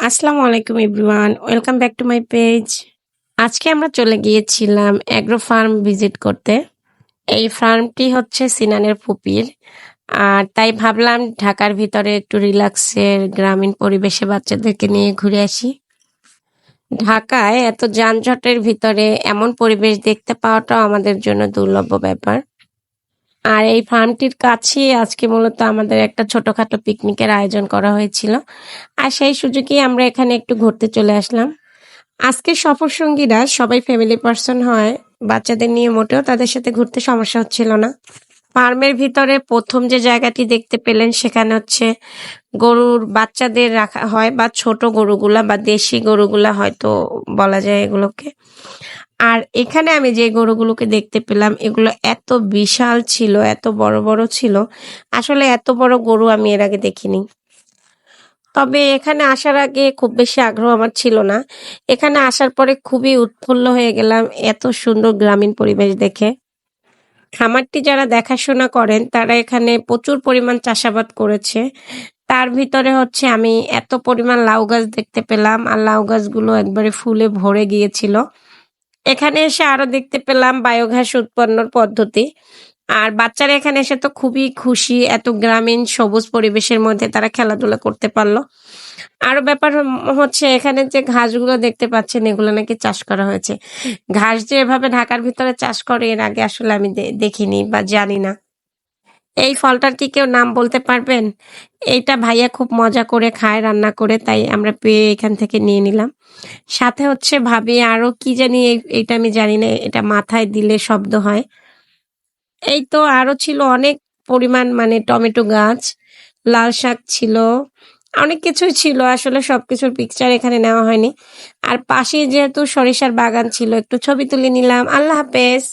আসসালামু আলাইকুম everyone, welcome back to my page. আজকে আমরা চলে গিয়েছিলাম অ্যাগ্রো ফার্ম ভিজিট করতে। এই ফার্মটি হচ্ছে সিনানের ফুপির। আর তাই ভাবলাম ঢাকার ভিতরে একটু রিল্যাক্সের গ্রামীণ পরিবেশে বাচ্চাদেরকে নিয়ে ঘুরে আসি। ঢাকায় এত যানজটের ভিতরে এমন পরিবেশ দেখতে পাওয়াটাও আমাদের জন্য দুর্লভ ব্যাপার। আর এই ফার্মটির কাছেই আজকে মূলত আমাদের একটা ছোটখাটো পিকনিকের আয়োজন করা হয়েছিল। আর সেই সুযোগেই আমরা এখানে একটু ঘুরতে চলে আসলাম। আজকের সফর সঙ্গীরা সবাই ফ্যামিলি পার্সন হয়, বাচ্চাদের নিয়ে মোটেও তাদের সাথে ঘুরতে সমস্যা হচ্ছিল না। ফার্মের ভিতরে প্রথম যে জায়গাটি দেখতে পেলেন সেখানে হচ্ছে গরুর বাচ্চাদের রাখা হয়, বা ছোট গরুগুলা বা দেশি গরুগুলা হয়তো বলা যায় এগুলোকে। আর এখানে আমি যে গরুগুলোকে দেখতে পেলাম এগুলো এত বিশাল ছিল, এত বড় বড় ছিল, আসলে এত বড় গরু আমি এর আগে দেখিনি। তবে এখানে আসার আগে খুব বেশি আগ্রহ আমার ছিল না। এখানে আসার পরে খুবই উৎফুল্ল হয়ে গেলাম এত সুন্দর গ্রামীণ পরিবেশ দেখে। খামারটি যারা দেখাশোনা করেন তারা এখানে প্রচুর পরিমাণ চাষাবাদ করেছে। তার ভিতরে হচ্ছে আমি এত পরিমাণ লাউ গাছ দেখতে পেলাম, আর লাউ গাছগুলো একবারে ফুলে ভরে গিয়েছিল। এখানে এসে আরো দেখতে পেলাম বায়োগ্যাস উৎপন্নর পদ্ধতি। আর বাচ্চারা এখানে এসে তো খুবই খুশি, এত গ্রামীণ সবুজ পরিবেশের মধ্যে তারা খেলাধুলা করতে পারলো। আরো ব্যাপার হচ্ছে এখানে যে ঘাসগুলো দেখতে পাচ্ছেন এগুলো নাকি চাষ করা হয়েছে। ঘাস যে এভাবে ঢাকার ভিতরে চাষ করে এর আগে আসলে আমি দেখিনি বা জানি না। এই ফলটার কি কেউ নাম বলতে পারবেন? এইটা ভাইয়া খুব মজা করে খায় রান্না করে, তাই আমরা পেয়ে এখান থেকে নিয়ে নিলাম। সাথে হচ্ছে ভাবি আরো কি জানি, এইটা আমি জানি না, এটা মাথায় দিলে শব্দ হয়। এই তো আরো ছিল অনেক পরিমাণ, মানে টমেটো গাছ, লাল শাক ছিল, অনেক কিছুই ছিল। আসলে সবকিছুর পিকচার এখানে নেওয়া হয়নি। আর পাশেই যেহেতু সরিষার বাগান ছিল, একটু ছবি তুলে নিলাম। আল্লাহ হাফেজ।